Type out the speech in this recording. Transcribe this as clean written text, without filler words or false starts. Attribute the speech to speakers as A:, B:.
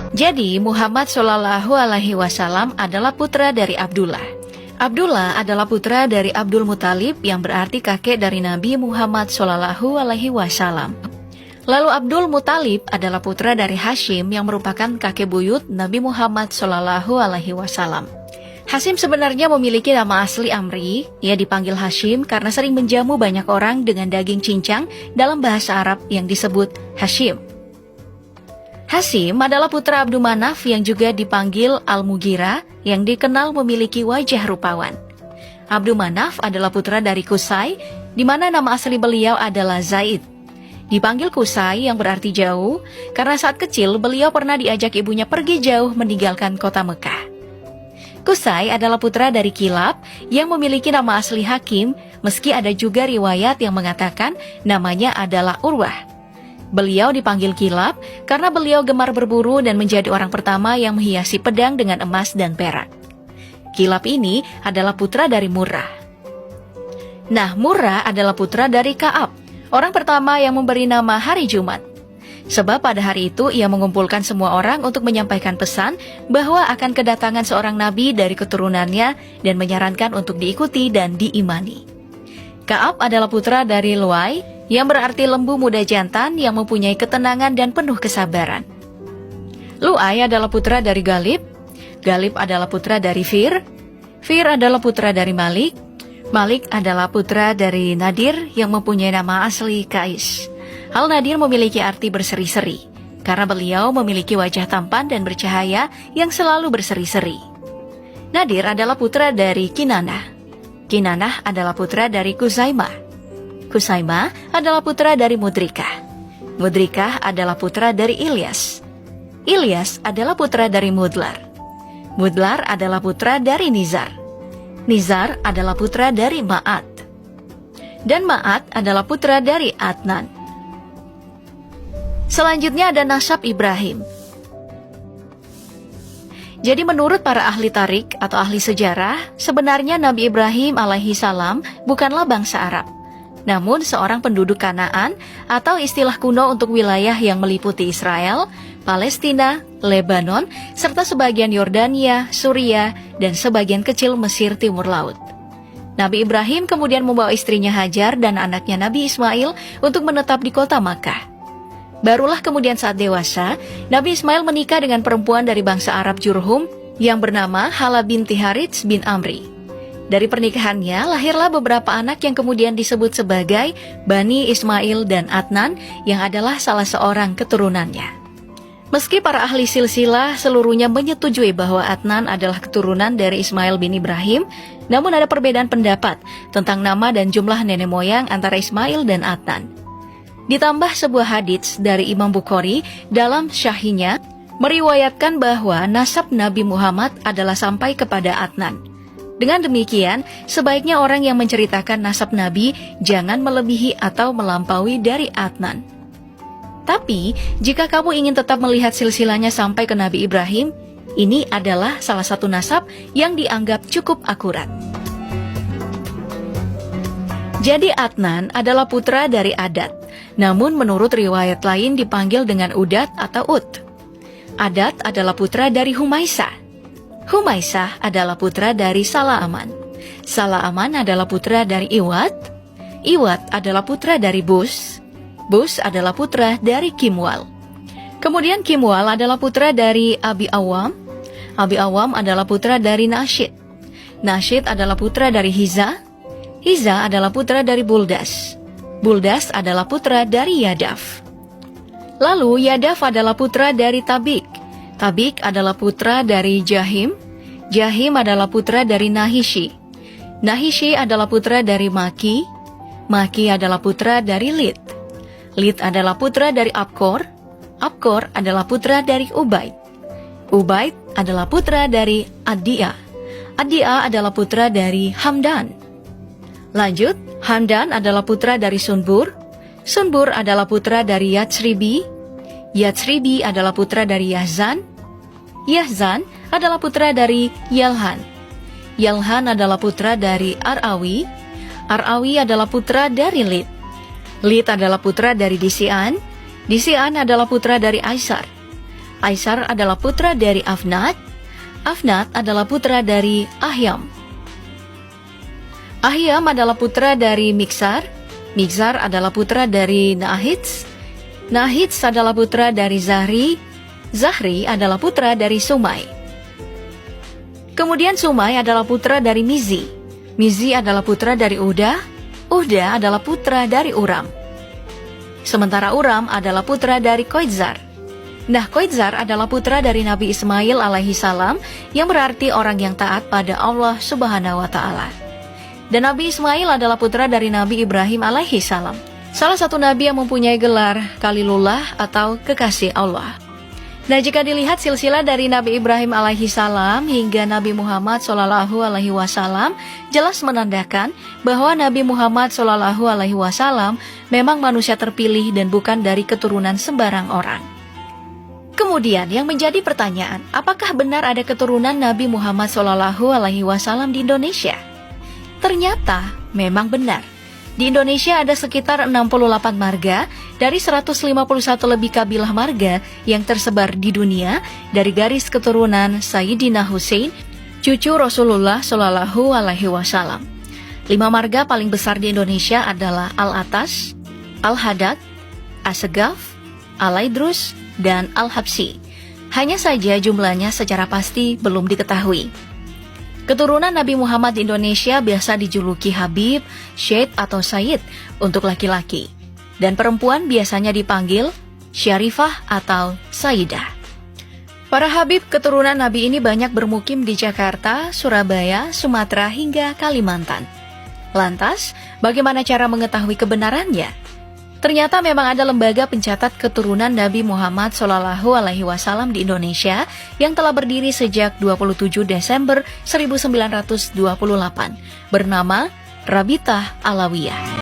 A: Jadi Muhammad Shallallahu Alaihi Wasallam adalah putra dari Abdullah. Abdullah adalah putra dari Abdul Muthalib yang berarti kakek dari Nabi Muhammad Shallallahu Alaihi Wasallam. Lalu Abdul Muthalib adalah putra dari Hashim yang merupakan kakek buyut Nabi Muhammad Shallallahu Alaihi Wasallam. Hashim sebenarnya memiliki nama asli Amri. Ia dipanggil Hashim karena sering menjamu banyak orang dengan daging cincang dalam bahasa Arab yang disebut Hashim. Hashim adalah putra Abdul Manaf yang juga dipanggil Al-Mughirah yang dikenal memiliki wajah rupawan. Abdul Manaf adalah putra dari Qusay, di mana nama asli beliau adalah Zaid. Dipanggil Qusay yang berarti jauh, karena saat kecil beliau pernah diajak ibunya pergi jauh meninggalkan kota Mekah. Qusay adalah putra dari Kilab yang memiliki nama asli Hakim, meski ada juga riwayat yang mengatakan namanya adalah Urwah. Beliau dipanggil Kilab karena beliau gemar berburu dan menjadi orang pertama yang menghiasi pedang dengan emas dan perak. Kilab ini adalah putra dari Murrah. Nah, Murrah adalah putra dari Ka'ab, orang pertama yang memberi nama hari Jumat. Sebab pada hari itu ia mengumpulkan semua orang untuk menyampaikan pesan bahwa akan kedatangan seorang nabi dari keturunannya dan menyarankan untuk diikuti dan diimani. Ka'ab adalah putra dari Luay, yang berarti lembu muda jantan yang mempunyai ketenangan dan penuh kesabaran. Lu'ay adalah putra dari Galib. Galib adalah putra dari Fir. Fir adalah putra dari Malik. Malik adalah putra dari Nadir yang mempunyai nama asli Kais. Al-Nadir memiliki arti berseri-seri, karena beliau memiliki wajah tampan dan bercahaya yang selalu berseri-seri. Nadir adalah putra dari Kinanah. Kinanah adalah putra dari Kuzaimah. Kusaimah adalah putra dari Mudrikah. Mudrikah adalah putra dari Ilyas. Ilyas adalah putra dari Mudlar. Mudlar adalah putra dari Nizar. Nizar adalah putra dari Ma'at. Dan Ma'at adalah putra dari Adnan. Selanjutnya ada nasab Ibrahim. Jadi menurut para ahli tarik atau ahli sejarah, sebenarnya Nabi Ibrahim alaihi salam bukanlah bangsa Arab, namun seorang penduduk Kanaan atau istilah kuno untuk wilayah yang meliputi Israel, Palestina, Lebanon, serta sebagian Yordania, Suria, dan sebagian kecil Mesir Timur Laut. Nabi Ibrahim kemudian membawa istrinya Hajar dan anaknya Nabi Ismail untuk menetap di kota Makkah. Barulah kemudian saat dewasa, Nabi Ismail menikah dengan perempuan dari bangsa Arab Jurhum yang bernama Hala binti Harits bin Amri. Dari pernikahannya lahirlah beberapa anak yang kemudian disebut sebagai Bani Ismail dan Adnan yang adalah salah seorang keturunannya. Meski para ahli silsilah seluruhnya menyetujui bahwa Adnan adalah keturunan dari Ismail bin Ibrahim, namun ada perbedaan pendapat tentang nama dan jumlah nenek moyang antara Ismail dan Adnan. Ditambah sebuah hadits dari Imam Bukhari dalam Syahihnya meriwayatkan bahwa nasab Nabi Muhammad adalah sampai kepada Adnan. Dengan demikian, sebaiknya orang yang menceritakan nasab Nabi jangan melebihi atau melampaui dari Adnan. Tapi, jika kamu ingin tetap melihat silsilahnya sampai ke Nabi Ibrahim, ini adalah salah satu nasab yang dianggap cukup akurat. Jadi Adnan adalah putra dari Adat, namun menurut riwayat lain dipanggil dengan Udat atau Ut. Adat adalah putra dari Humaisah. Humaisah adalah putra dari Salaaman. Salaaman adalah putra dari Iwat. Iwat adalah putra dari Bus. Bus adalah putra dari Kimwal. Kemudian Kimwal adalah putra dari Abi Awam. Abi Awam adalah putra dari Nashid. Nashid adalah putra dari Hiza. Hiza adalah putra dari Buldas. Buldas adalah putra dari Yadaf. Lalu Yadaf adalah putra dari Tabik. Tabik adalah putra dari Jahim. Jahim adalah putra dari Nahishi. Nahishi adalah putra dari Maki. Maki adalah putra dari Lid. Lid adalah putra dari Abkor. Abkor adalah putra dari Ubaid. Ubaid adalah putra dari Adia. Adia adalah putra dari Hamdan. Lanjut, Hamdan adalah putra dari Sunbur. Sunbur adalah putra dari Yatsribi. Yatsribi adalah putra dari Yahzan. Yahzan adalah putra dari Yalhan. Yalhan adalah putra dari Arawi. Arawi adalah putra dari Lid. Lid adalah putra dari Disian. Disian adalah putra dari Aisar. Aisar adalah putra dari Afnat. Afnat adalah putra dari Ahyam. Ahyam adalah putra dari Miksar. Miksar adalah putra dari Nahits. Nahits adalah putra dari Zahri. Zahri adalah putra dari Sumai. Kemudian Sumai adalah putra dari Mizi. Mizi adalah putra dari Uda. Uda adalah putra dari Uram. Sementara Uram adalah putra dari Koitzar. Nah, Koitzar adalah putra dari Nabi Ismail alaihi salam, yang berarti orang yang taat pada Allah Subhanahu wa taala. Dan Nabi Ismail adalah putra dari Nabi Ibrahim alaihi salam, salah satu nabi yang mempunyai gelar Khalilullah atau kekasih Allah. Nah, jika dilihat silsilah dari Nabi Ibrahim alaihi salam hingga Nabi Muhammad sallallahu alaihi wasallam, jelas menandakan bahwa Nabi Muhammad sallallahu alaihi wasallam memang manusia terpilih dan bukan dari keturunan sembarang orang. Kemudian yang menjadi pertanyaan, apakah benar ada keturunan Nabi Muhammad sallallahu alaihi wasallam di Indonesia? Ternyata memang benar. Di Indonesia ada sekitar 68 marga dari 151 lebih kabilah marga yang tersebar di dunia dari garis keturunan Sayyidina Hussein, cucu Rasulullah Shallallahu Alaihi Wasallam. 5 marga paling besar di Indonesia adalah Al-Atas, Al-Hadad, As-Segaf, Al-Aidrus, dan Al-Habsi. Hanya saja jumlahnya secara pasti belum diketahui. Keturunan Nabi Muhammad di Indonesia biasa dijuluki Habib, Syed atau Sayyid untuk laki-laki. Dan perempuan biasanya dipanggil Syarifah atau Sayyidah. Para Habib keturunan Nabi ini banyak bermukim di Jakarta, Surabaya, Sumatera hingga Kalimantan. Lantas, bagaimana cara mengetahui kebenarannya? Ternyata memang ada lembaga pencatat keturunan Nabi Muhammad Shallallahu Alaihi Wasallam di Indonesia yang telah berdiri sejak 27 Desember 1928, bernama Rabitah Alawiyah.